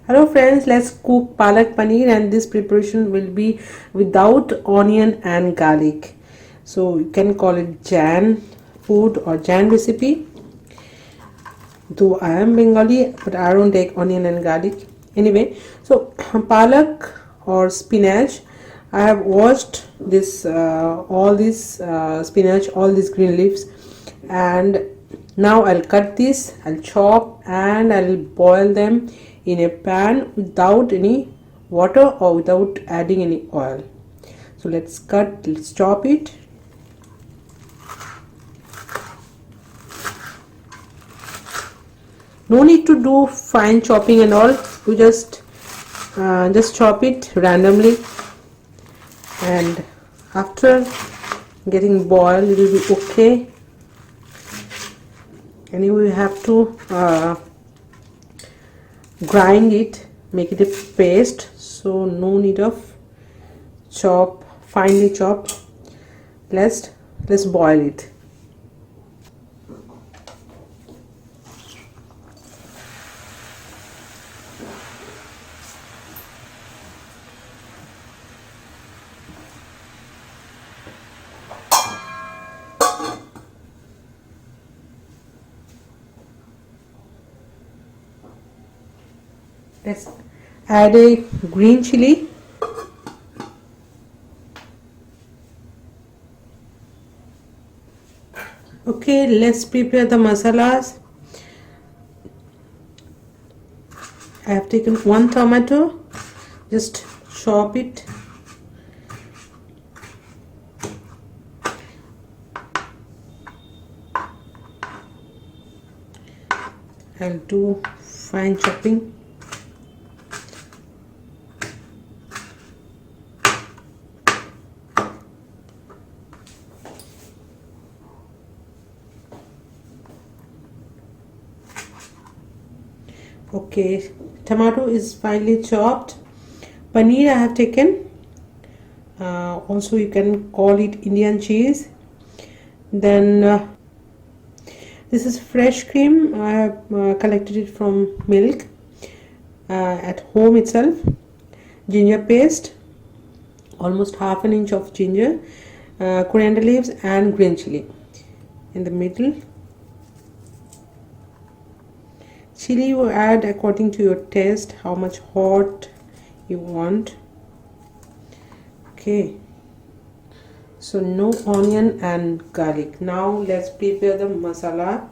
Hello friends, let's cook palak paneer, and this preparation will be without onion and garlic. So you can call it Jan food or Jan recipe. Though I am Bengali, but I don't take onion and garlic. Anyway, so palak or spinach, I have washed this all this spinach, all these green leaves, and now I'll cut this, I'll chop, and I'll boil them in a pan without any water or without adding any oil. So let's chop it. No need to do fine chopping and all. You just chop it randomly, and after getting boiled it will be okay. And you will have to grind it, make it a paste, so no need of finely chop. Let's boil it. Let's add a green chili. Okay, let's prepare the masalas. I have taken one tomato, just chop it. I'll do fine chopping. Okay, tomato is finely chopped. Paneer I have taken. Also you can call it Indian cheese. Then this is fresh cream. I have collected it from milk at home itself. Ginger paste, almost half an inch of ginger, coriander leaves and green chili. In the middle, chili you add according to your taste, how much hot you want. Okay, so no onion and garlic. Now let's prepare the masala.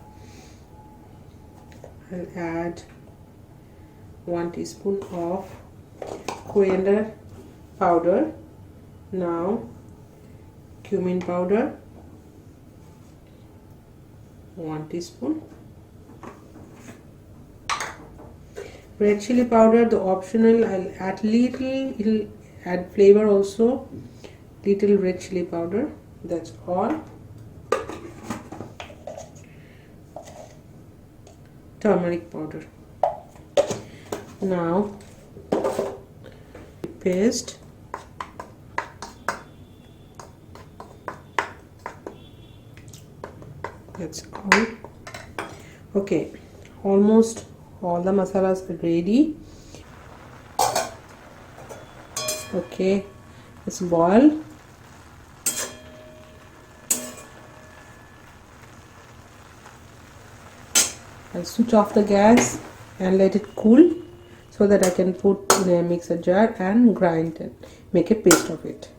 I'll add 1 teaspoon of coriander powder. Now cumin powder 1 teaspoon. Red chili powder, the optional. I'll add little, it'll add flavor also. Little red chili powder, that's all. Turmeric powder. Now paste. That's all. Okay, almost all the masalas are ready. Okay, let's boil. I'll switch off the gas and let it cool so that I can put in a mixer jar and grind it, make a paste of it.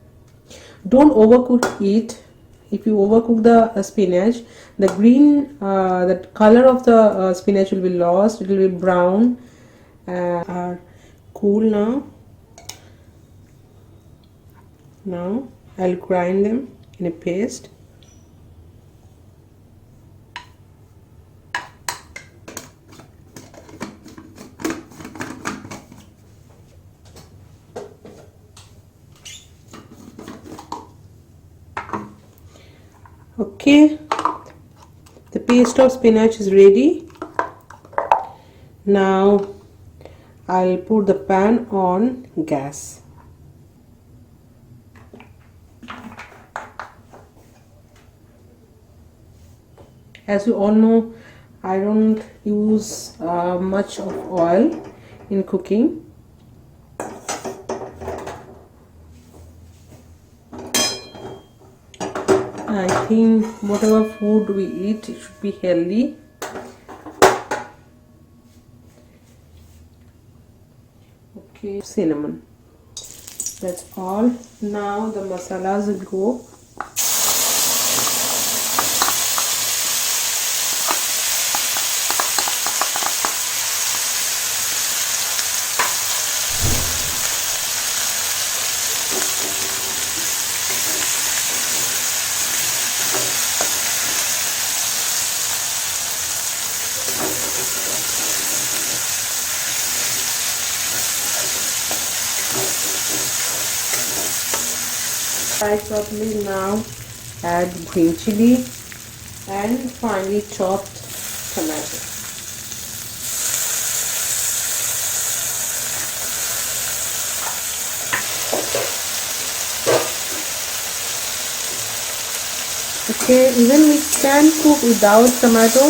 Don't overcook it. If you overcook the spinach, the green, the color of the spinach will be lost. It will be brown. Are cool now. Now I'll grind them in a paste. Okay, the paste of spinach is ready. Now I'll put the pan on gas. As you all know, I don't use much of oil in cooking. I think whatever food we eat, it should be healthy. Okay, cinnamon. That's all. Now the masalas will go. Fry properly. Now add green chili and finely chopped tomato. Okay, even we can cook without tomato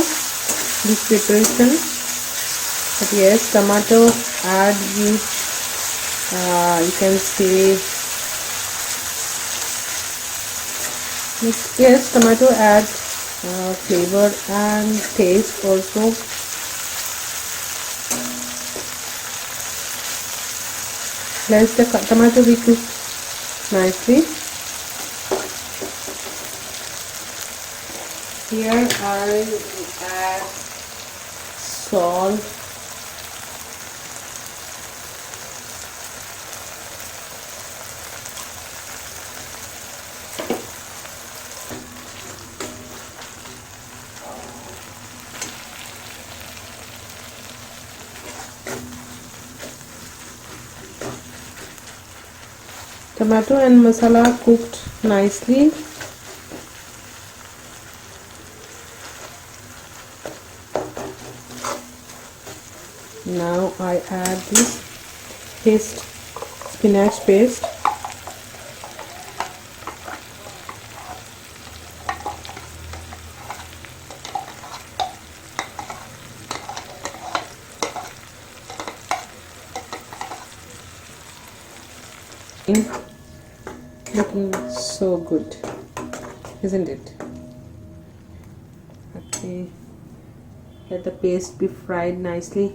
this preparation, but yes, tomato add huge, you can say, yes, tomato add flavor and taste also. Let the tomato be cooked nicely. Here I will add salt, tomato and masala cooked nicely. Now I add this spinach paste. Looking so good, isn't it? Okay, let the paste be fried nicely.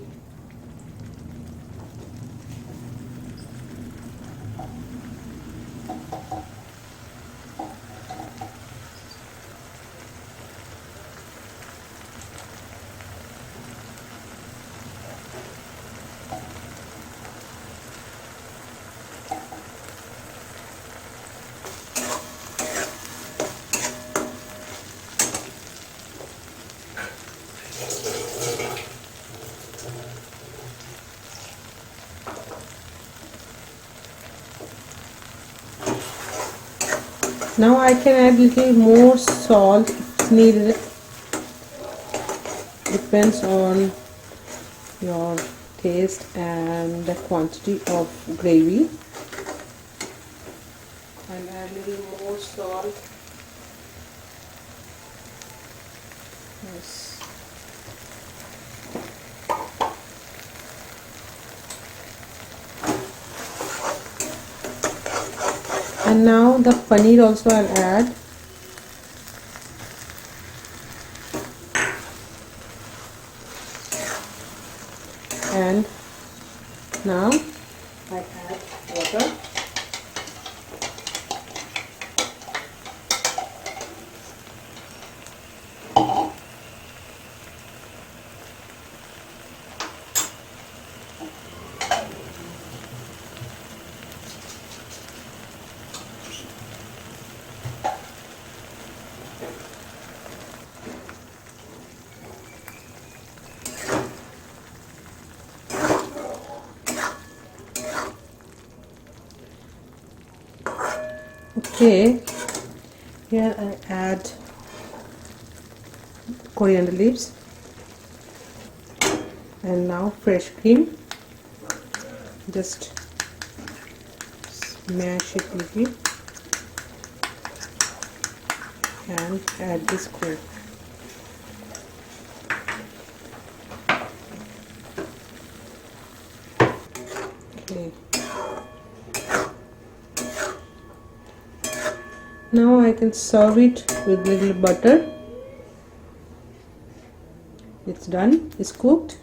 Now I can add little more salt if needed. Depends on your taste and the quantity of gravy. I'll add little more salt. Yes. And now the paneer also I'll add. And now I add water. Okay, here I add coriander leaves and now fresh cream. Just smash it little and add this cream. Now I can serve it with little butter. It's done, it's cooked.